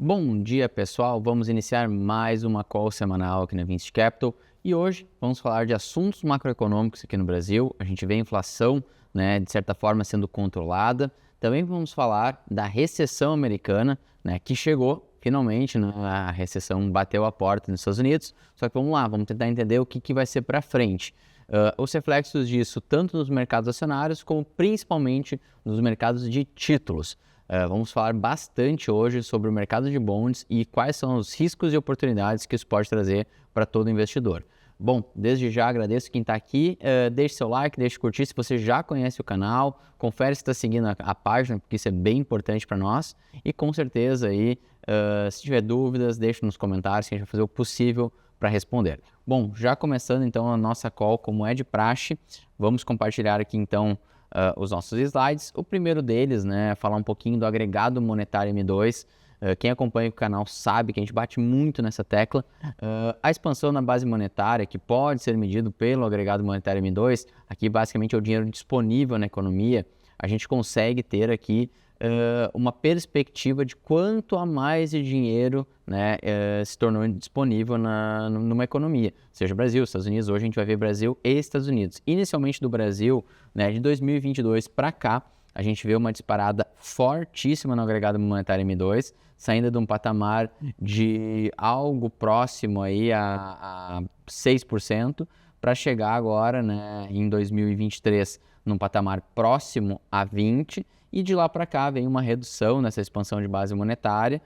Bom dia, pessoal. Vamos iniciar mais uma call semanal aqui na Vinci Capital e hoje vamos falar de assuntos macroeconômicos aqui no Brasil. A gente vê a inflação, de certa forma, sendo controlada. Também vamos falar da recessão americana, que chegou finalmente, a recessão bateu a porta nos Estados Unidos. Só que vamos lá, vamos tentar entender o que vai ser para frente. Os reflexos disso tanto nos mercados acionários como principalmente nos mercados de títulos. Vamos falar bastante hoje sobre o mercado de bonds e quais são os riscos e oportunidades que isso pode trazer para todo investidor. Bom, desde já agradeço quem está aqui, deixe seu like, deixe curtir se você já conhece o canal, confere se está seguindo a página, porque isso é bem importante para nós e com certeza aí, se tiver dúvidas, deixe nos comentários que a gente vai fazer o possível para responder. Bom, já começando então a nossa call como é de praxe, vamos compartilhar aqui então os nossos slides. O primeiro deles, falar um pouquinho do agregado monetário M2. Quem acompanha o canal sabe que a gente bate muito nessa tecla. A expansão na base monetária, que pode ser medido pelo agregado monetário M2, aqui basicamente é o dinheiro disponível na economia. A gente consegue ter aqui uma perspectiva de quanto a mais de dinheiro se tornou disponível numa economia, seja Brasil, Estados Unidos. Hoje a gente vai ver Brasil e Estados Unidos. Inicialmente do Brasil, de 2022 para cá, a gente vê uma disparada fortíssima no agregado monetário M2, saindo de um patamar de algo próximo aí a 6%, para chegar agora, em 2023, num patamar próximo a 20%, e de lá para cá vem uma redução nessa expansão de base monetária,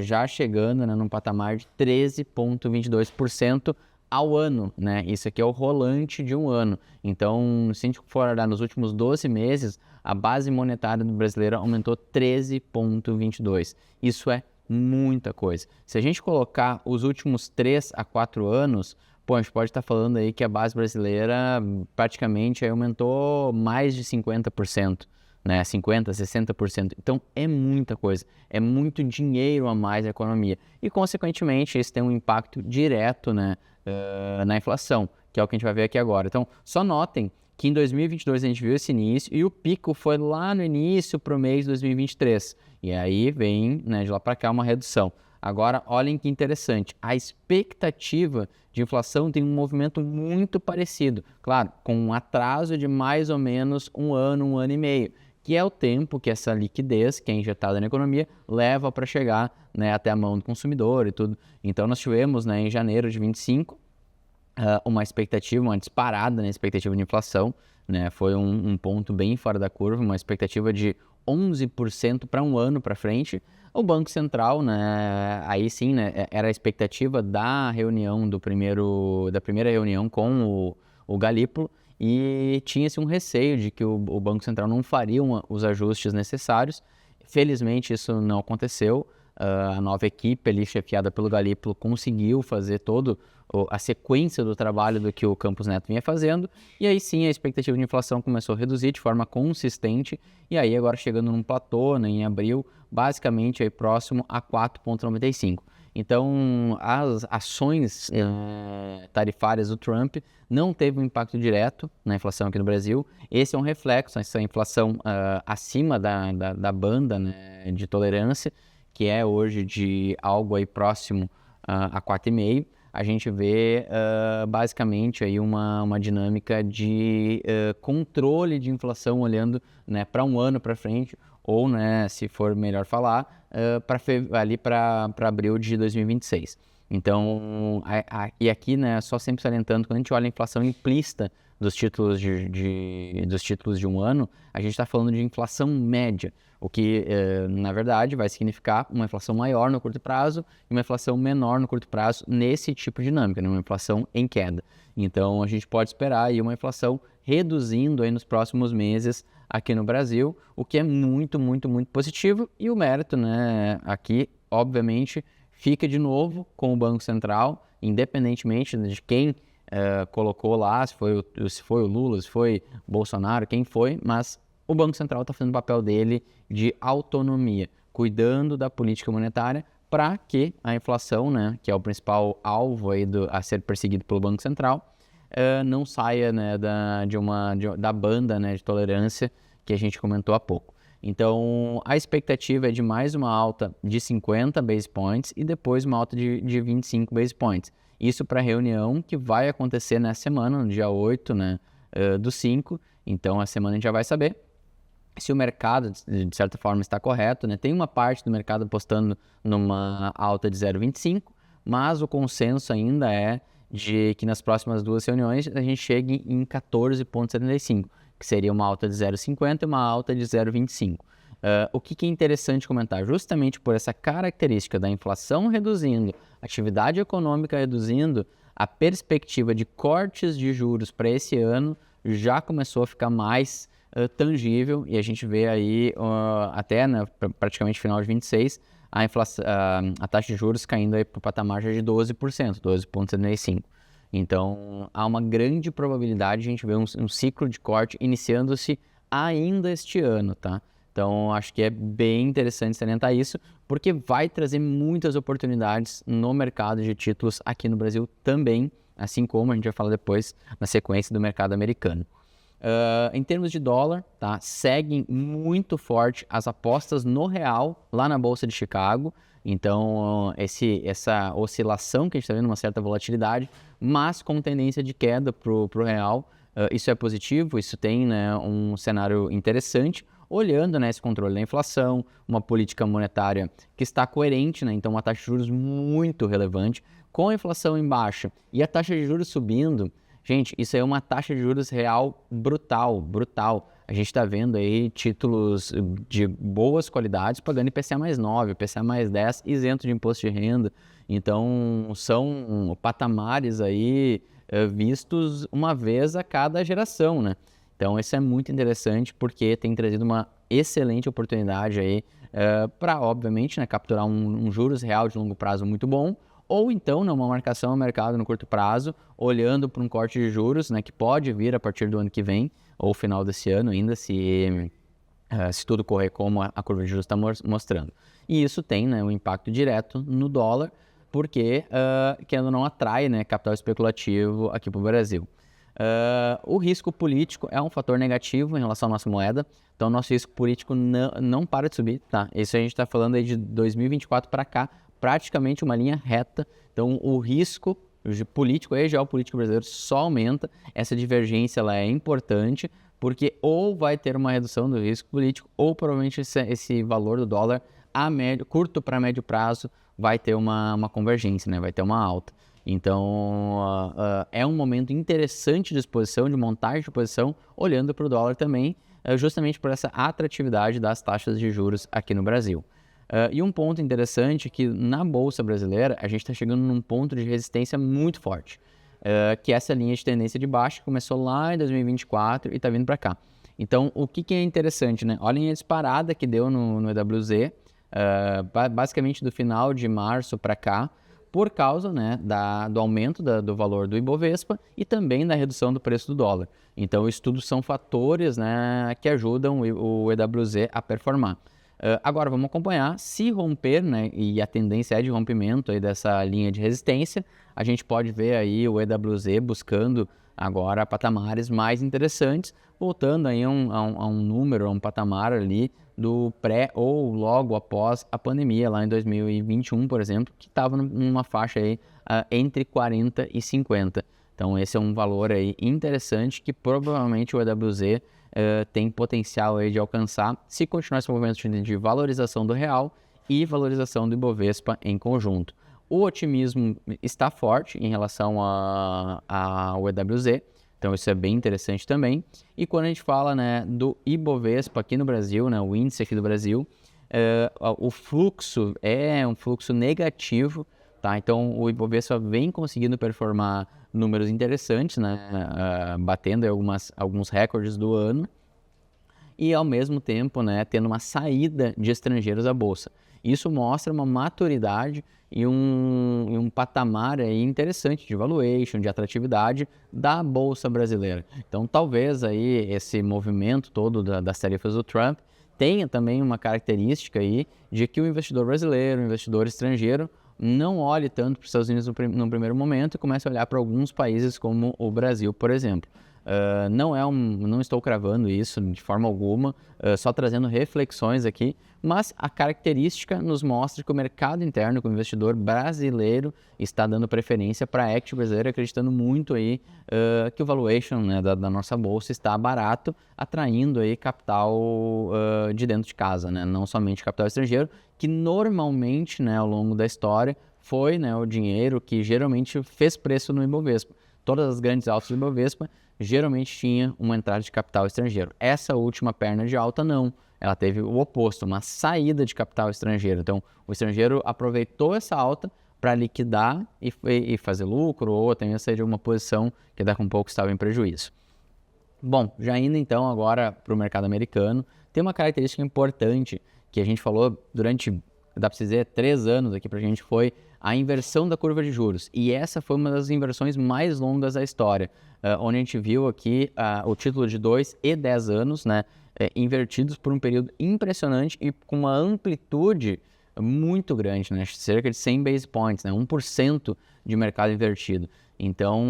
já chegando num patamar de 13,22% ao ano, Isso aqui é o rolante de um ano. Então, se a gente for olhar nos últimos 12 meses, a base monetária do brasileiro aumentou 13,22%. Isso é muita coisa. Se a gente colocar os últimos 3 a 4 anos, a gente pode estar falando aí que a base brasileira praticamente aumentou mais de 50%. 50%, 60%. Então, é muita coisa, é muito dinheiro a mais na economia. E, consequentemente, isso tem um impacto direto na inflação, que é o que a gente vai ver aqui agora. Então, só notem que em 2022 a gente viu esse início e o pico foi lá no início para o mês de 2023. E aí vem, de lá para cá, uma redução. Agora, olhem que interessante, a expectativa de inflação tem um movimento muito parecido. Claro, com um atraso de mais ou menos um ano e meio, que é o tempo que essa liquidez, que é injetada na economia, leva para chegar até a mão do consumidor e tudo. Então, nós tivemos em janeiro de 25 uma expectativa, uma disparada na expectativa de inflação, foi um ponto bem fora da curva, uma expectativa de 11% para um ano para frente. O Banco Central, aí sim, era a expectativa da reunião da primeira reunião com o Galípolo, e tinha-se um receio de que o Banco Central não faria os ajustes necessários. Felizmente isso não aconteceu. A nova equipe ali, chefiada pelo Galípolo, conseguiu fazer toda a sequência do trabalho do que o Campos Neto vinha fazendo, e aí sim a expectativa de inflação começou a reduzir de forma consistente, e aí agora chegando num platô em abril, basicamente aí próximo a 4,95%. Então, as ações tarifárias do Trump não teve um impacto direto na inflação aqui no Brasil. Esse é um reflexo, essa inflação acima da banda de tolerância, que é hoje de algo aí próximo a 4,5%. A gente vê basicamente aí uma dinâmica de controle de inflação olhando para um ano para frente, ou, se for melhor falar, ali para abril de 2026. Então, e aqui, só sempre salientando, quando a gente olha a inflação implícita dos títulos de um ano, a gente está falando de inflação média, o que, na verdade, vai significar uma inflação maior no curto prazo e uma inflação menor no curto prazo nesse tipo de dinâmica, uma inflação em queda. Então, a gente pode esperar aí uma inflação reduzindo aí nos próximos meses aqui no Brasil, o que é muito, muito, muito positivo, e o mérito, aqui, obviamente, fica de novo com o Banco Central, independentemente de quem colocou lá, se foi o Lula, se foi o Bolsonaro, quem foi, mas o Banco Central está fazendo o papel dele de autonomia, cuidando da política monetária para que a inflação, que é o principal alvo aí a ser perseguido pelo Banco Central, não saia da banda de tolerância que a gente comentou há pouco. Então, a expectativa é de mais uma alta de 50 base points e depois uma alta de 25 base points. Isso para a reunião que vai acontecer nessa semana, no dia 8, né, do 5. Então, a semana a gente já vai saber se o mercado, de certa forma, está correto, né? Tem uma parte do mercado apostando numa alta de 0,25, mas o consenso ainda é de que nas próximas duas reuniões a gente chegue em 14,75, que seria uma alta de 0,50 e uma alta de 0,25. O que é interessante comentar? Justamente por essa característica da inflação reduzindo, atividade econômica reduzindo, a perspectiva de cortes de juros para esse ano já começou a ficar mais tangível, e a gente vê aí até, né, praticamente final de 26, a inflação, a taxa de juros caindo aí para o patamar já de 12%, 12,75%. Então, há uma grande probabilidade de a gente ver um ciclo de corte iniciando-se ainda este ano, tá? Então, acho que é bem interessante salientar isso, porque vai trazer muitas oportunidades no mercado de títulos aqui no Brasil também, assim como a gente vai falar depois na sequência do mercado americano. Em termos de dólar, tá, seguem muito forte as apostas no real lá na Bolsa de Chicago. Então, essa oscilação que a gente está vendo, uma certa volatilidade, mas com tendência de queda para o real. Isso é positivo, isso tem, né, um cenário interessante, olhando, né, esse controle da inflação, uma política monetária que está coerente, né, então uma taxa de juros muito relevante, com a inflação em baixa e a taxa de juros subindo. Gente, isso é uma taxa de juros real brutal, brutal. A gente está vendo aí títulos de boas qualidades pagando IPCA mais 9, IPCA mais 10, isento de imposto de renda. Então, são patamares aí vistos uma vez a cada geração, né? Então, isso é muito interessante porque tem trazido uma excelente oportunidade aí para, obviamente, né, capturar um juros real de longo prazo muito bom, ou então, né, uma marcação ao mercado no curto prazo, olhando para um corte de juros, né, que pode vir a partir do ano que vem, ou final desse ano ainda, se tudo correr como a curva de juros está mostrando. E isso tem, né, um impacto direto no dólar, porque, querendo ou não, atrai, né, capital especulativo aqui para o Brasil. O risco político é um fator negativo em relação à nossa moeda, então nosso risco político não para de subir, tá? Isso a gente está falando aí de 2024 para cá, praticamente uma linha reta. Então, o risco político e geopolítico brasileiro só aumenta. Essa divergência ela é importante, porque ou vai ter uma redução do risco político, ou provavelmente esse valor do dólar a curto para médio prazo vai ter uma convergência, né? Vai ter uma alta. Então, é um momento interessante de exposição, de montagem de posição, olhando para o dólar também, justamente por essa atratividade das taxas de juros aqui no Brasil. E um ponto interessante é que na Bolsa Brasileira a gente está chegando num ponto de resistência muito forte, que é essa linha de tendência de baixa que começou lá em 2024 e está vindo para cá. Então, o que é interessante, né? Olhem a disparada que deu no EWZ, basicamente do final de março para cá, por causa, né, do aumento do valor do Ibovespa e também da redução do preço do dólar. Então, isso tudo são fatores, né, que ajudam o EWZ a performar. Agora, vamos acompanhar. Se romper, né, e a tendência é de rompimento aí dessa linha de resistência, a gente pode ver aí o EWZ buscando agora patamares mais interessantes, voltando aí a um número, a um patamar ali do pré ou logo após a pandemia, lá em 2021, por exemplo, que estava numa faixa aí entre 40 e 50. Então, esse é um valor aí interessante que provavelmente o EWZ tem potencial aí de alcançar se continuar esse movimento de valorização do real e valorização do Ibovespa em conjunto. O otimismo está forte em relação ao EWZ, então isso é bem interessante também. E quando a gente fala, né, do Ibovespa aqui no Brasil, né, o índice aqui do Brasil, o fluxo é um fluxo negativo, tá? Então o Ibovespa vem conseguindo performar números interessantes, né, batendo alguns recordes do ano e ao mesmo tempo, né, tendo uma saída de estrangeiros à bolsa. Isso mostra uma maturidade e um patamar aí interessante de valuation, de atratividade da Bolsa Brasileira. Então, talvez aí esse movimento todo das tarifas do Trump tenha também uma característica aí de que o investidor brasileiro, o investidor estrangeiro, não olhe tanto para os Estados Unidos no primeiro momento e comece a olhar para alguns países como o Brasil, por exemplo. Não estou cravando isso de forma alguma, só trazendo reflexões aqui, mas a característica nos mostra que o mercado interno, que o investidor brasileiro está dando preferência para a equity brasileira, acreditando muito aí que o valuation, né, da nossa bolsa está barato, atraindo aí capital de dentro de casa, né, não somente capital estrangeiro, que normalmente, né, ao longo da história foi, né, o dinheiro que geralmente fez preço no Ibovespa. Todas as grandes altas do Ibovespa geralmente tinha uma entrada de capital estrangeiro. Essa última perna de alta não. Ela teve o oposto, uma saída de capital estrangeiro. Então, o estrangeiro aproveitou essa alta para liquidar e fazer lucro, ou até mesmo sair de uma posição que daqui a um pouco estava em prejuízo. Bom, já indo então agora para o mercado americano, tem uma característica importante que a gente falou durante, dá para dizer, 3 anos aqui para a gente, foi a inversão da curva de juros. E essa foi uma das inversões mais longas da história, onde a gente viu aqui o título de 2 e 10 anos, né, invertidos por um período impressionante e com uma amplitude muito grande, né, cerca de 100 base points, né, 1% de mercado invertido. Então,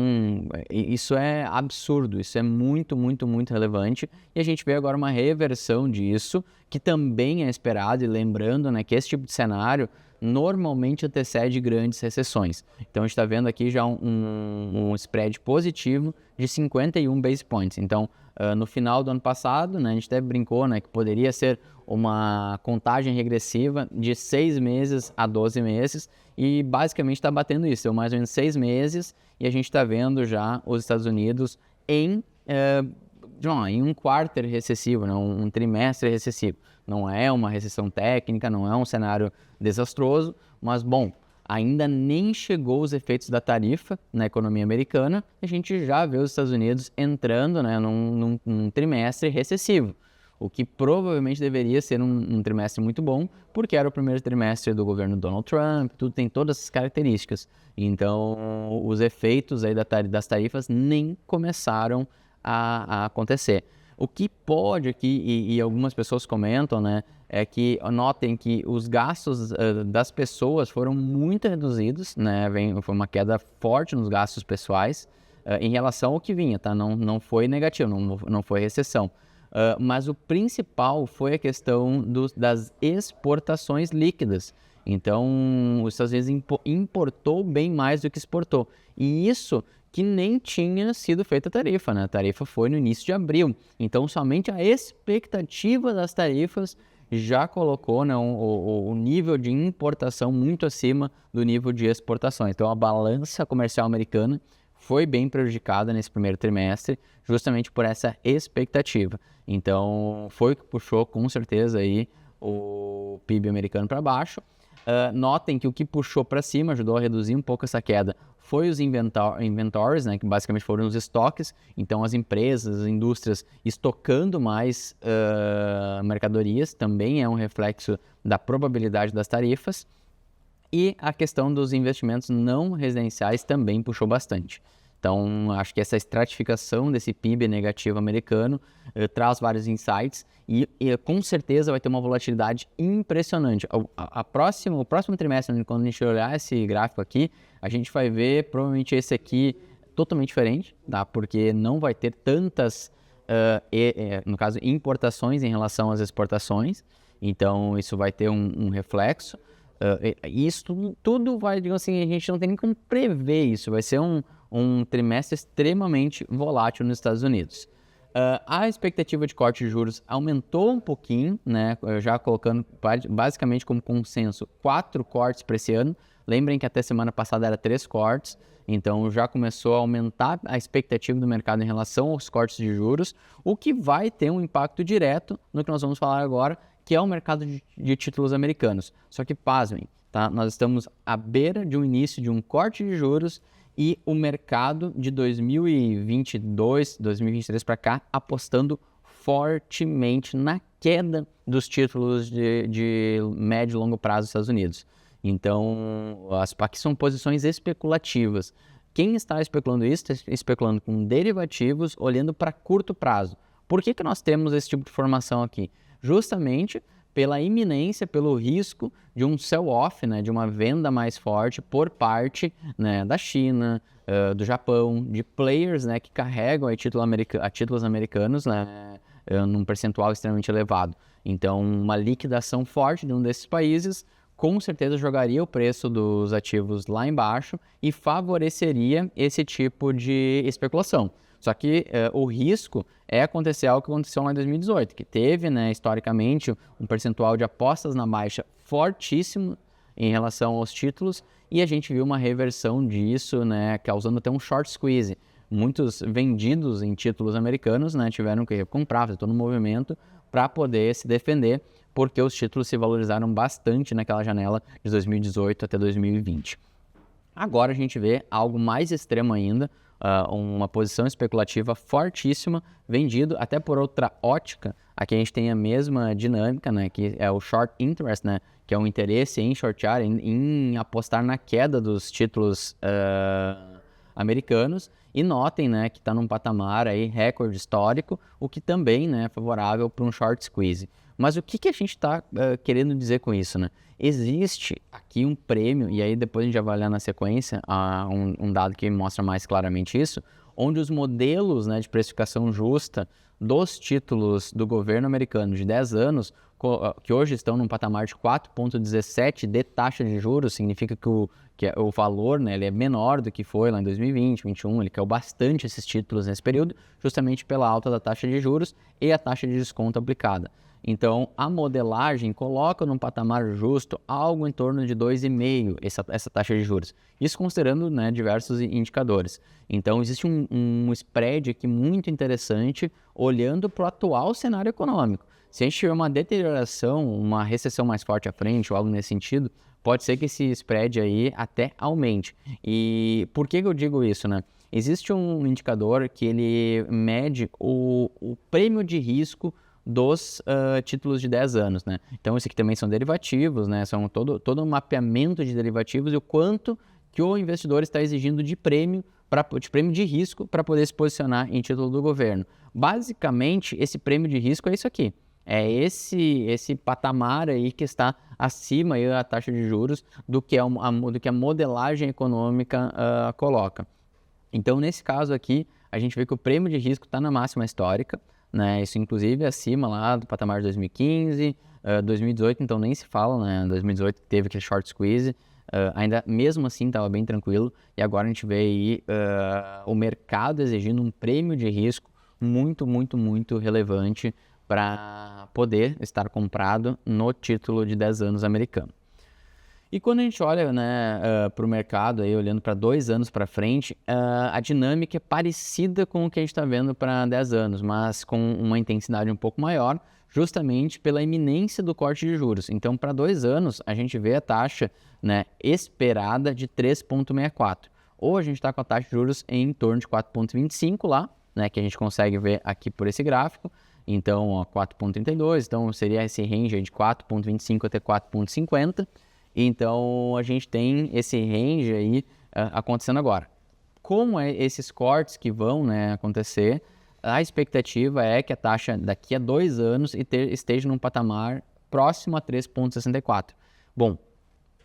isso é absurdo, isso é muito, muito, muito relevante, e a gente vê agora uma reversão disso, que também é esperado, e lembrando, né, que esse tipo de cenário normalmente antecede grandes recessões. Então, a gente está vendo aqui já um spread positivo de 51 base points. Então, no final do ano passado, né, a gente até brincou, né, que poderia ser uma contagem regressiva de 6 meses a 12 meses, e basicamente está batendo isso, são mais ou menos 6 meses, e a gente está vendo já os Estados Unidos em um quarter recessivo, né, um trimestre recessivo. Não é uma recessão técnica, não é um cenário desastroso, mas bom, ainda nem chegou os efeitos da tarifa na economia americana, a gente já vê os Estados Unidos entrando, né, num trimestre recessivo, o que provavelmente deveria ser um trimestre muito bom, porque era o primeiro trimestre do governo Donald Trump, tudo tem todas essas características. Então, os efeitos aí das tarifas nem começaram a acontecer. O que pode aqui, e algumas pessoas comentam, né, é que notem que os gastos das pessoas foram muito reduzidos, né, foi uma queda forte nos gastos pessoais em relação ao que vinha, tá? Não foi negativo, não foi recessão. Mas o principal foi a questão das exportações líquidas. Então, os Estados Unidos importou bem mais do que exportou. E isso que nem tinha sido feita a tarifa, né? A tarifa foi no início de abril. Então, somente a expectativa das tarifas já colocou, né, o nível de importação muito acima do nível de exportação. Então, a balança comercial americana foi bem prejudicada nesse primeiro trimestre, justamente por essa expectativa. Então, foi o que puxou, com certeza, aí, o PIB americano para baixo. Notem que o que puxou para cima, ajudou a reduzir um pouco essa queda, foi os inventories, né, que basicamente foram os estoques. Então, as empresas, as indústrias estocando mais mercadorias, também é um reflexo da probabilidade das tarifas. E a questão dos investimentos não residenciais também puxou bastante. Então, acho que essa estratificação desse PIB negativo americano traz vários insights e com certeza vai ter uma volatilidade impressionante. O próximo trimestre, quando a gente olhar esse gráfico aqui, a gente vai ver provavelmente esse aqui totalmente diferente, tá? Porque não vai ter tantas, no caso, importações em relação às exportações. Então, isso vai ter um reflexo. Isso tudo vai, digamos assim, a gente não tem nem como prever isso. Vai ser um trimestre extremamente volátil nos Estados Unidos. A expectativa de corte de juros aumentou um pouquinho, né, já colocando basicamente como consenso 4 cortes para esse ano. Lembrem que até semana passada era 3 cortes, então já começou a aumentar a expectativa do mercado em relação aos cortes de juros, o que vai ter um impacto direto no que nós vamos falar agora, que é o mercado de títulos americanos. Só que pasmem, tá? Nós estamos à beira de um início de um corte de juros e o mercado de 2022, 2023 para cá, apostando fortemente na queda dos títulos de médio e longo prazo dos Estados Unidos. Então, aqui são posições especulativas. Quem está especulando isso? Está especulando com derivativos, olhando para curto prazo. Por que nós temos esse tipo de formação aqui? Justamente pela iminência, pelo risco de um sell-off, né, de uma venda mais forte por parte, né, da China, do Japão, de players, né, que carregam aí títulos americanos, né, num percentual extremamente elevado. Então, uma liquidação forte de um desses países com certeza jogaria o preço dos ativos lá embaixo e favoreceria esse tipo de especulação. Só que o risco é acontecer algo que aconteceu lá em 2018, que teve, né, historicamente, um percentual de apostas na baixa fortíssimo em relação aos títulos, e a gente viu uma reversão disso, né, causando até um short squeeze. Muitos vendidos em títulos americanos, né, tiveram que comprar, fazer todo um movimento para poder se defender, porque os títulos se valorizaram bastante naquela janela de 2018 até 2020. Agora a gente vê algo mais extremo ainda, uma posição especulativa fortíssima, vendido até por outra ótica. Aqui a gente tem a mesma dinâmica, né, que é o short interest, né, que é o interesse em shortear, em apostar na queda dos títulos americanos. E notem, né, que está num patamar aí recorde histórico, o que também, né, é favorável para um short squeeze. Mas o que a gente está querendo dizer com isso, né? Existe aqui um prêmio, e aí depois a gente já vai olhar na sequência um dado que mostra mais claramente isso, onde os modelos, né, de precificação justa dos títulos do governo americano de 10 anos, que hoje estão num patamar de 4,17 de taxa de juros, significa que o valor, né, ele é menor do que foi lá em 2020, 2021, ele caiu bastante esses títulos nesse período, justamente pela alta da taxa de juros e a taxa de desconto aplicada. Então, a modelagem coloca num patamar justo algo em torno de 2,5 essa taxa de juros. Isso considerando, né, diversos indicadores. Então, existe um spread aqui muito interessante olhando para o atual cenário econômico. Se a gente tiver uma deterioração, uma recessão mais forte à frente ou algo nesse sentido, pode ser que esse spread aí até aumente. E por que eu digo isso, né? Existe um indicador que ele mede o prêmio de risco dos títulos de 10 anos, né? Então, esse aqui também são derivativos, né? São todo um mapeamento de derivativos e o quanto que o investidor está exigindo de prêmio de risco para poder se posicionar em título do governo. Basicamente, esse prêmio de risco é isso aqui. É esse patamar aí que está acima aí a taxa de juros do que a modelagem econômica coloca. Então, nesse caso aqui, a gente vê que o prêmio de risco está na máxima histórica, né? Isso inclusive acima lá do patamar de 2015, 2018 então nem se fala, né? 2018 teve aquele short squeeze, ainda mesmo assim estava bem tranquilo, e agora a gente vê aí o mercado exigindo um prêmio de risco muito, muito, muito relevante para poder estar comprado no título de 10 anos americano. E quando a gente olha, né, para o mercado, aí, olhando para 2 anos para frente, a dinâmica é parecida com o que a gente está vendo para 10 anos, mas com uma intensidade um pouco maior, justamente pela iminência do corte de juros. Então, para 2 anos, a gente vê a taxa, né, esperada de 3,64. Ou a gente está com a taxa de juros em torno de 4,25 lá, né, que a gente consegue ver aqui por esse gráfico. Então, 4,32, então seria esse range aí de 4,25 até 4,50. Então, a gente tem esse range aí acontecendo agora. Como esses cortes que vão, né, acontecer, a expectativa é que a taxa daqui a 2 anos esteja num patamar próximo a 3,64. Bom,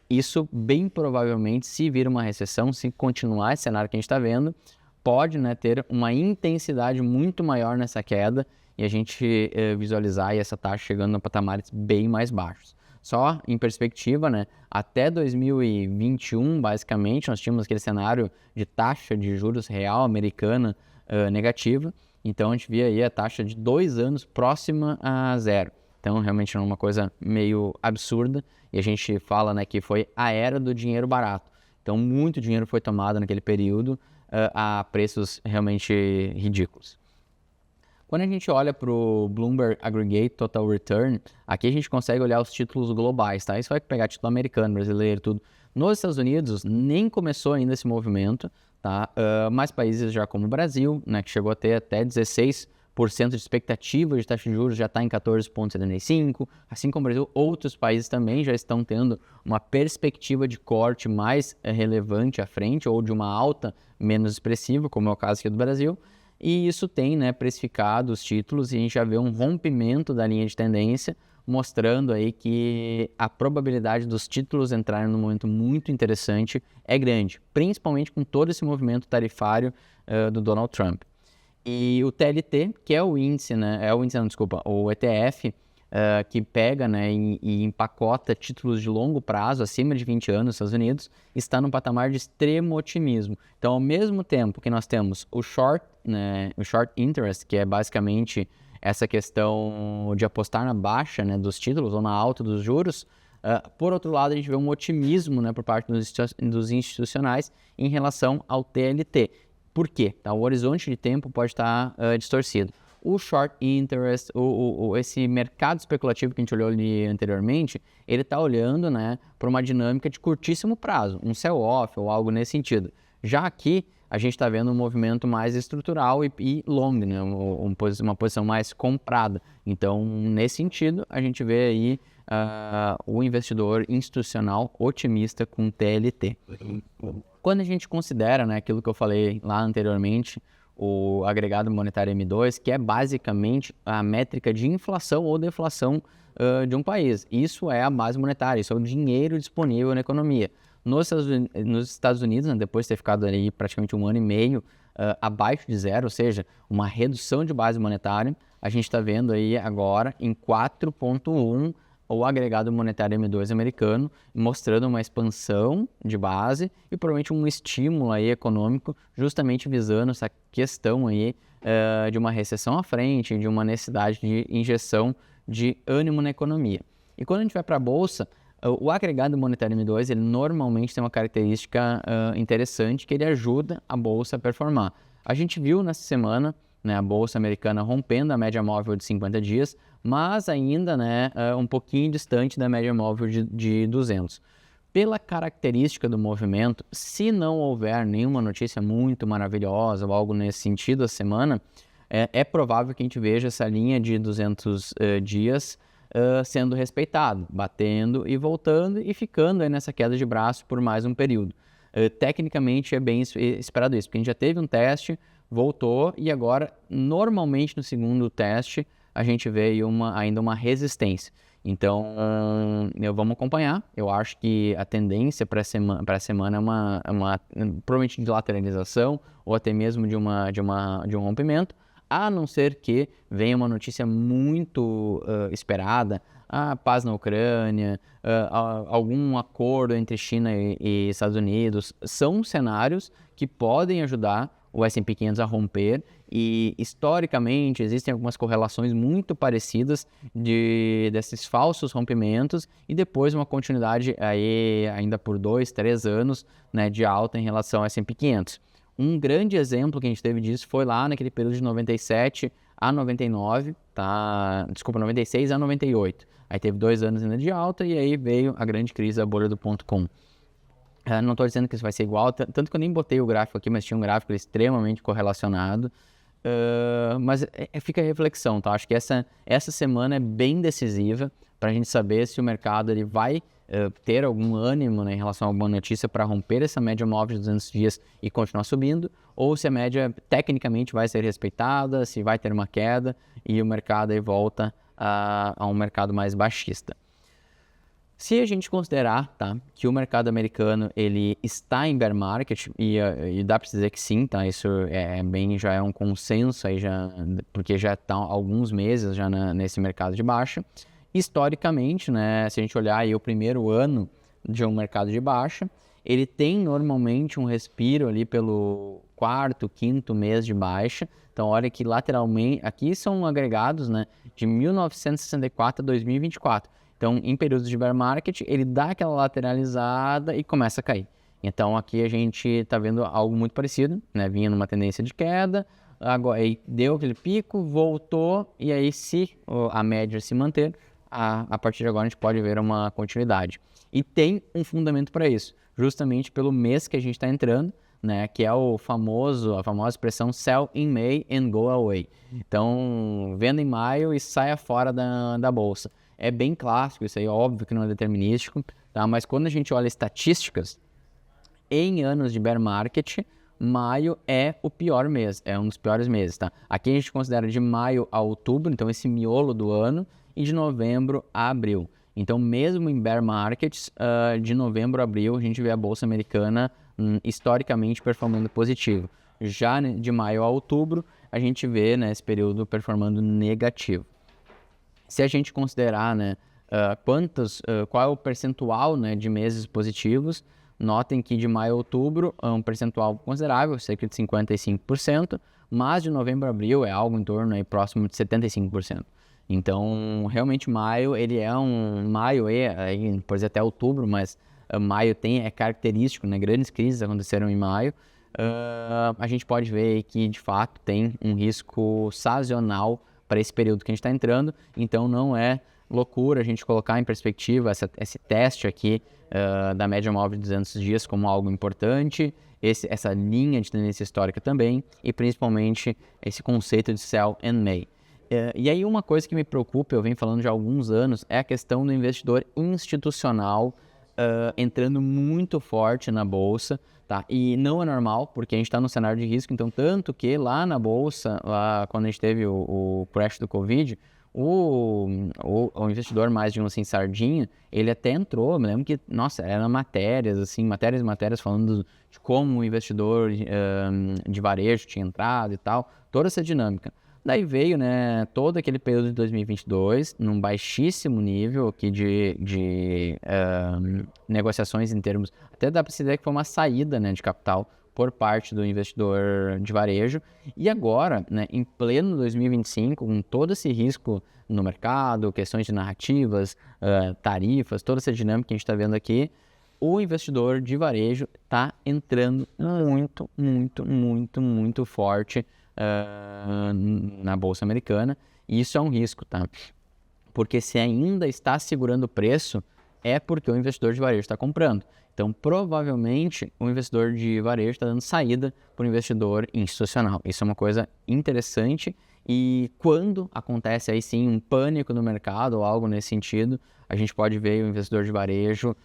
isso bem provavelmente, se vir uma recessão, se continuar esse cenário que a gente está vendo, pode, né, ter uma intensidade muito maior nessa queda e a gente visualizar aí essa taxa chegando a patamares bem mais baixos. Só em perspectiva, né, até 2021, basicamente, nós tínhamos aquele cenário de taxa de juros real americana negativa. Então, a gente via aí a taxa de 2 anos próxima a zero. Então, realmente é uma coisa meio absurda. E a gente fala, né, que foi a era do dinheiro barato. Então, muito dinheiro foi tomado naquele período a preços realmente ridículos. Quando a gente olha para o Bloomberg Aggregate Total Return, aqui a gente consegue olhar os títulos globais, tá? Isso vai pegar título americano, brasileiro, tudo. Nos Estados Unidos, nem começou ainda esse movimento, tá? Mas países já como o Brasil, né, que chegou a ter até 16% de expectativa de taxa de juros, já está em 14,75%. Assim como o Brasil, outros países também já estão tendo uma perspectiva de corte mais relevante à frente, ou de uma alta menos expressiva, como é o caso aqui do Brasil. E isso tem, né, precificado os títulos e a gente já vê um rompimento da linha de tendência, mostrando aí que a probabilidade dos títulos entrarem num momento muito interessante é grande, principalmente com todo esse movimento tarifário do Donald Trump. E o TLT, que é o índice, né, o ETF, que pega, né, e empacota títulos de longo prazo, acima de 20 anos nos Estados Unidos, está num patamar de extremo otimismo. Então, ao mesmo tempo que nós temos o short, né, o short interest, que é basicamente essa questão de apostar na baixa, né, dos títulos ou na alta dos juros, por outro lado, a gente vê um otimismo, né, por parte dos institucionais em relação ao TLT. Por quê? Tá? O horizonte de tempo pode estar distorcido. O short interest, esse mercado especulativo que a gente olhou ali anteriormente, ele está olhando, né, para uma dinâmica de curtíssimo prazo, um sell-off ou algo nesse sentido. Já aqui, a gente está vendo um movimento mais estrutural e long, né, uma posição mais comprada. Então, nesse sentido, a gente vê aí o investidor institucional otimista com TLT. Quando a gente considera, né, aquilo que eu falei lá anteriormente, o agregado monetário M2, que é basicamente a métrica de inflação ou deflação de um país. Isso é a base monetária, isso é o dinheiro disponível na economia. Nos Estados Unidos, né, depois de ter ficado ali praticamente 1 ano e meio abaixo de zero, ou seja, uma redução de base monetária, a gente está vendo aí agora em 4,1 o agregado monetário M2 americano, mostrando uma expansão de base e provavelmente um estímulo aí econômico, justamente visando essa questão aí de uma recessão à frente, de uma necessidade de injeção de ânimo na economia. E quando a gente vai para a Bolsa, o agregado monetário M2, ele normalmente tem uma característica interessante, que ele ajuda a Bolsa a performar. A gente viu nessa semana, né, a Bolsa americana rompendo a média móvel de 50 dias, mas ainda, né, um pouquinho distante da média móvel de 200. Pela característica do movimento, se não houver nenhuma notícia muito maravilhosa ou algo nesse sentido essa semana, é provável que a gente veja essa linha de 200 dias sendo respeitado, batendo e voltando e ficando aí nessa queda de braço por mais um período. Tecnicamente é bem esperado isso, porque a gente já teve um teste, voltou e agora, normalmente no segundo teste, a gente vê ainda uma resistência. Então, vamos acompanhar. Eu acho que a tendência para a semana é uma provavelmente de lateralização ou até mesmo de um rompimento, a não ser que venha uma notícia muito esperada, a paz na Ucrânia, algum acordo entre China e Estados Unidos. São cenários que podem ajudar o S&P 500 a romper e, historicamente, existem algumas correlações muito parecidas desses falsos rompimentos e depois uma continuidade aí, ainda por 2, 3 anos, né, de alta em relação ao S&P 500. Um grande exemplo que a gente teve disso foi lá naquele período de 97 a 99, tá? Desculpa, 96 a 98. Aí teve 2 anos ainda de alta e aí veio a grande crise da bolha do .com. Não estou dizendo que isso vai ser igual, tanto que eu nem botei o gráfico aqui, mas tinha um gráfico extremamente correlacionado. Mas fica a reflexão, tá? Acho que essa semana é bem decisiva para a gente saber se o mercado ele vai ter algum ânimo, né, em relação a alguma notícia para romper essa média móvel de 200 dias e continuar subindo, ou se a média tecnicamente vai ser respeitada, se vai ter uma queda e o mercado aí volta a um mercado mais baixista. Se a gente considerar, tá, que o mercado americano ele está em bear market, e dá para dizer que sim, tá, isso já é um consenso, aí porque já está há alguns meses já nesse mercado de baixa. Historicamente, né, se a gente olhar aí o primeiro ano de um mercado de baixa, ele tem normalmente um respiro ali pelo quarto, quinto mês de baixa. Então, olha que lateralmente, aqui são agregados, né, de 1964 a 2024. Então, em períodos de bear market, ele dá aquela lateralizada e começa a cair. Então, aqui a gente está vendo algo muito parecido, né? Vinha numa tendência de queda, agora aí deu aquele pico, voltou, e aí se a média se manter, a partir de agora a gente pode ver uma continuidade. E tem um fundamento para isso, justamente pelo mês que a gente está entrando, né, que é a famosa expressão sell in May and go away. Então, venda em maio e saia fora da bolsa. É bem clássico isso aí, óbvio que não é determinístico, tá? Mas quando a gente olha estatísticas, em anos de bear market, maio é o pior mês, é um dos piores meses, tá? Aqui a gente considera de maio a outubro, então esse miolo do ano, e de novembro a abril. Então, mesmo em bear markets, de novembro a abril, a gente vê a Bolsa Americana historicamente performando positivo. Já de maio a outubro, a gente vê, né, esse período performando negativo. Se a gente considerar, né, qual é o percentual, né, de meses positivos, notem que de maio a outubro é um percentual considerável, cerca de 55%, mas de novembro a abril é algo em torno aí, próximo de 75%. Então, realmente maio, ele é maio aí, pode ser até outubro, mas maio é característico, né? Grandes crises aconteceram em maio. A gente pode ver que, de fato, tem um risco sazonal para esse período que a gente está entrando, então não é loucura a gente colocar em perspectiva esse teste aqui da média móvel de 200 dias como algo importante, essa linha de tendência histórica também, e principalmente esse conceito de sell and May. E aí uma coisa que me preocupa, eu venho falando já há alguns anos, é a questão do investidor institucional entrando muito forte na Bolsa, tá? E não é normal, porque a gente está no cenário de risco, então tanto que lá na Bolsa, lá quando a gente teve o crash do Covid, o investidor mais, digamos assim, sardinha, ele até entrou, me lembro que, nossa, eram matérias, assim, matérias falando de como o investidor de varejo tinha entrado e tal, toda essa dinâmica. Daí veio, né, todo aquele período de 2022, num baixíssimo nível aqui de negociações em termos... Até dá para se dizer que foi uma saída, né, de capital por parte do investidor de varejo. E agora, né, em pleno 2025, com todo esse risco no mercado, questões de narrativas, tarifas, toda essa dinâmica que a gente está vendo aqui, o investidor de varejo está entrando muito forte na Bolsa Americana, e isso é um risco, tá? Porque se ainda está segurando o preço, é porque o investidor de varejo está comprando. Então, provavelmente, o investidor de varejo está dando saída para o investidor institucional. Isso é uma coisa interessante, e quando acontece aí sim um pânico no mercado ou algo nesse sentido, a gente pode ver o investidor de varejo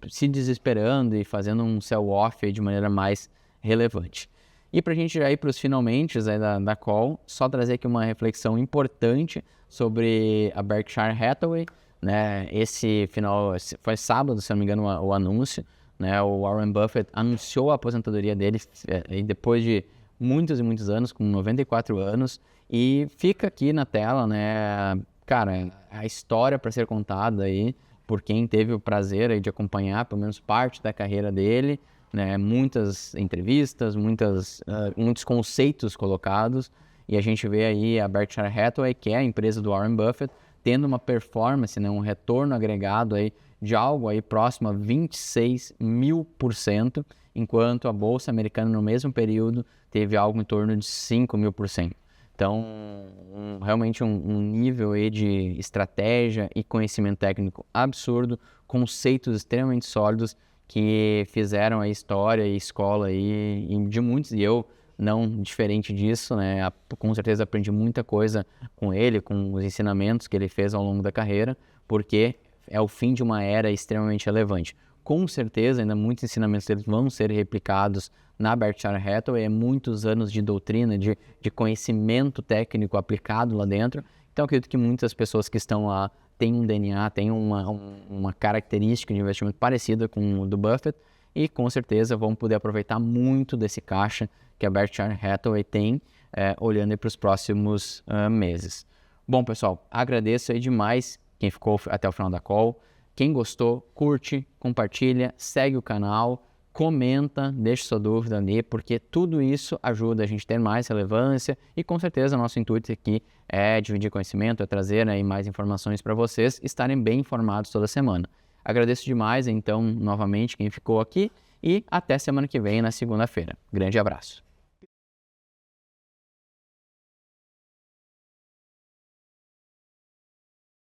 se desesperando e fazendo um sell-off de maneira mais relevante. E para a gente já ir para os finalmente da call, só trazer aqui uma reflexão importante sobre a Berkshire Hathaway, né? Foi sábado, se não me engano, o anúncio, né? O Warren Buffett anunciou a aposentadoria dele depois de muitos e muitos anos, com 94 anos, e fica aqui na tela, né? Cara, a história para ser contada aí por quem teve o prazer aí de acompanhar pelo menos parte da carreira dele, né, muitas entrevistas, muitos conceitos colocados, e a gente vê aí a Berkshire Hathaway, que é a empresa do Warren Buffett, tendo uma performance, né, um retorno agregado aí de algo aí próximo a 26.000%, enquanto a Bolsa Americana no mesmo período teve algo em torno de 5.000%. Então, realmente um nível aí de estratégia e conhecimento técnico absurdo, conceitos extremamente sólidos, que fizeram a história e escola aí de muitos, e eu não diferente disso, né? Com certeza aprendi muita coisa com ele, com os ensinamentos que ele fez ao longo da carreira, porque é o fim de uma era extremamente relevante. Com certeza, ainda muitos ensinamentos deles vão ser replicados na Berkshire Hathaway, muitos anos de doutrina, de conhecimento técnico aplicado lá dentro. Então, acredito que muitas pessoas que estão lá têm um DNA, têm uma característica de investimento parecida com o do Buffett, e com certeza vão poder aproveitar muito desse caixa que a Berkshire Hathaway tem, olhando para os próximos meses. Bom, pessoal, agradeço aí demais quem ficou até o final da call. Quem gostou, curte, compartilha, segue o canal, comenta, deixa sua dúvida ali, porque tudo isso ajuda a gente a ter mais relevância, e com certeza nosso intuito aqui é dividir conhecimento, é trazer aí mais informações para vocês estarem bem informados toda semana. Agradeço demais, então, novamente, quem ficou aqui, e até semana que vem, na segunda-feira. Grande abraço.